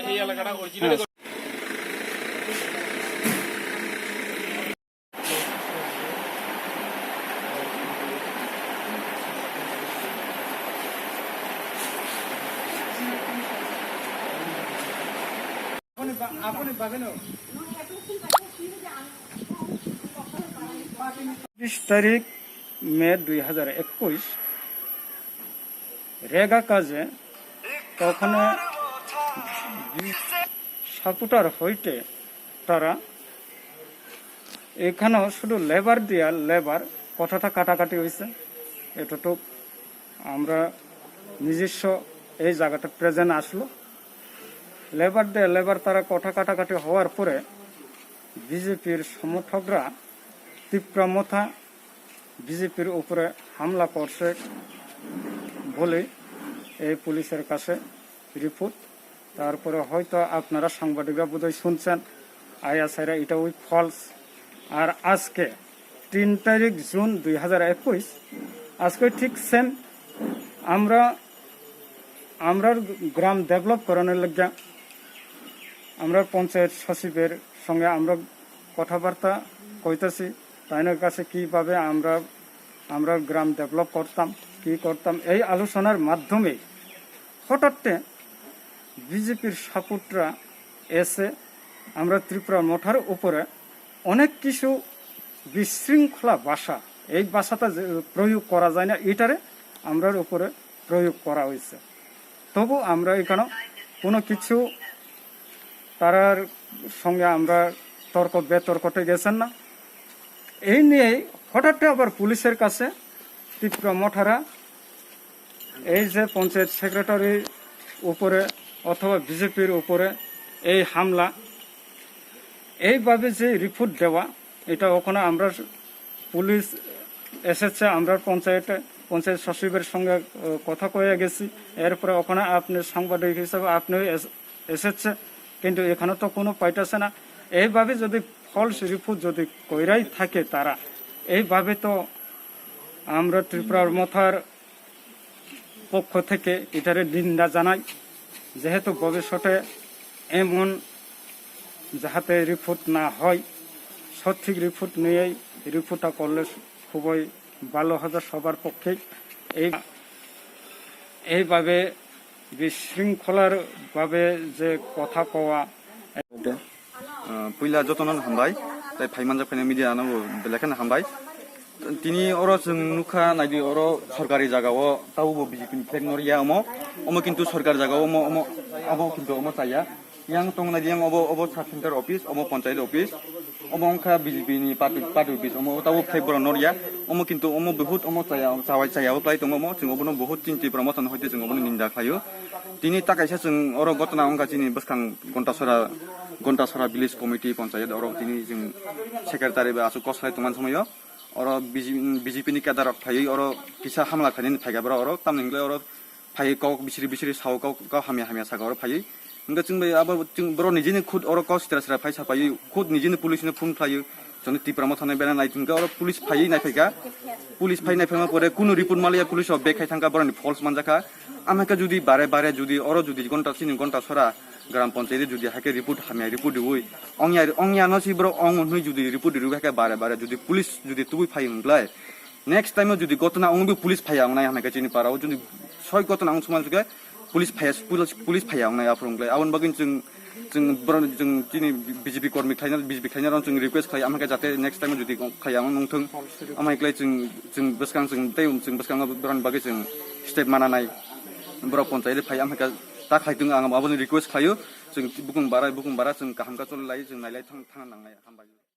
এই এলাকাটা অরিজিনালি तारीख मे 2021 रेगा काजे तखने सापुटार हईते तारा एखानेও शुधु लेबार दिया लेबार कथाटा काटाकाटी হইছে এতটুক আমরা নিজস্ব এই জায়গাটা প্রেজেন্ট আসলো लेबार दे लेबार तारा कथा काटाकाटी हওয়ার পরে বিজেপির সমর্থকরা तीव्र मथा বিজেপির উপরে হামলা করছে বলে এই পুলিশের কাছে রিপোর্ট তারপরে হয়তো আপনারা সাংবাদিকরা বোধহয় শুনছেন আইএসআইরা এটা ওই ফলস আর আজকে 3 তারিখ জুন 2021 আজকে ঠিক সেম আমরা গ্রাম ডেভেলপ করানোর লাগা আমরা পঞ্চায়েত সচিবের সঙ্গে আমরা কথাবার্তা কইতাছি তাইনের কাছে কিভাবে আমরা গ্রাম ডেভেলপ করতাম কি করতাম এই আলোচনার মাধ্যমে হঠাৎ বিজেপির সাপোর্টরা এসে আমরা ত্রিপুরা মঠার উপরে অনেক কিছু বিশৃঙ্খলা ভাষা এই ভাষাটা প্রয়োগ করা যায় না এটারে আমরার উপরে প্রয়োগ করা হয়েছে তবু আমরা এখানে কোনো কিছু তারার সঙ্গে আমরা তর্ক বেতর্কতে গেছেন না এই নিয়ে হঠাৎ আবার পুলিশের কাছে তীব্র মঠারা এই যে পঞ্চায়েত সেক্রেটারির উপরে অথবা বিজেপির উপরে এই হামলা এইভাবে যে রিপোর্ট দেওয়া এটা ওখানে আমরা পুলিশ এসেছে আমরা পঞ্চায়েত সচিবের সঙ্গে কথা কয়ে গেছি এরপরে ওখানে আপনি সাংবাদিক হিসাবে আপনিও এসেছে কিন্তু এখানে তো কোনো পাইতেছে না এইভাবে যদি ফলস রিপোর্ট যদি কইরাই থাকে তারা এইভাবে তো আমরা ত্রিপুরার মথার পক্ষ থেকে এটারে নিন্দা জানাই যেহেতু ভবিষ্যতে এমন যাহাতে রিপোর্ট না হয় সঠিক রিপোর্ট নিয়েই রিপোর্টটা করলে খুবই ভালো হবে সবার পক্ষে এইভাবে বিশৃঙ্খলার ভাবে যে কথা কওয়া पहला जतन हामबाय फाइमानजा फैनाय मिडिया बेलेखान हामबाय तिनि अरो जों नुखा नायदि अरो सरकारि जागाव तावबो बिजेपि नि फ्लेग नरिया अमो किन्तु सरकारि जागाव अमो किन्तु अमो चाया yang tong naidi yang obo sub center office omo panchayat office omo angka BJP ni party office omo tawo flag boro noria omo kintu omo बहुत omo chaya plai tong omo जों obo बहुत चिन्ति promotion होइते जों obo निन्दा खायो तिनि ताकायसा जों अरो गतना अंका चिनि बसखां घन्टासरा village committee panchayat अरो तिनि जों सेक्रेटारि बा आसु कसलाय तमान समयो अरो BJP नि केदार फायै अरो किसा हामला खानि फायगाब्रा अरो तामनिंगले अरो फायै कौ बिसरि साव कौ हामिया सागा अरो फायै उनका जों आबार जों बर' निजेनो खुद अरो कौ सिरा फाय साफायो खुद निजेनो पुलिसनो फुन फ्लायो जों टिप्रामा थानाय बेना नायथिंगा अरो पुलिस फायै नायफैगा पुलिस फाय नायफैमा परे कुनु रिपोर्ट मालिया पुलिस बेखाय थांगा बरनि फल्स मानजाखा आमाका जुदि बारे जुदि अरो जुदि घन्टा सरा ग्राम पंचायत जुदि हाके रिपोर्ट हामिया रिपोर्ट दिवै अंगिया नसि बर अंग होय जुदि रिपोर्ट दिरु हाके बारे जुदि पुलिस जुदि तुबि फायमोनब्लाय नेक्स्ट टाइम जुदि गतना अंगबो पुलिस फाया अंगनाय हामिका चिनि पाराव जुदि सय गतना अंग समाजगा पुलिस फाया अंगनाय आफ्रंग्लाय आवन बागिन जों दिनै BJP कर्मी खायना जों रिक्वेस्ट खायो आमाका जाते नेक्स्ट टाइम जुदि खाया नंथों आमायक्लाय जों बसखां जों बसखां बरन बागै जों स्टेप मानानाय बर पंचायत फाय आमाका ता खायदों आं माबोनि रिक्वेस्ट खायो जों बुकुं बारा जों गाहामगा चल लायो जों नायलाय थांना नांनाय हामबाय।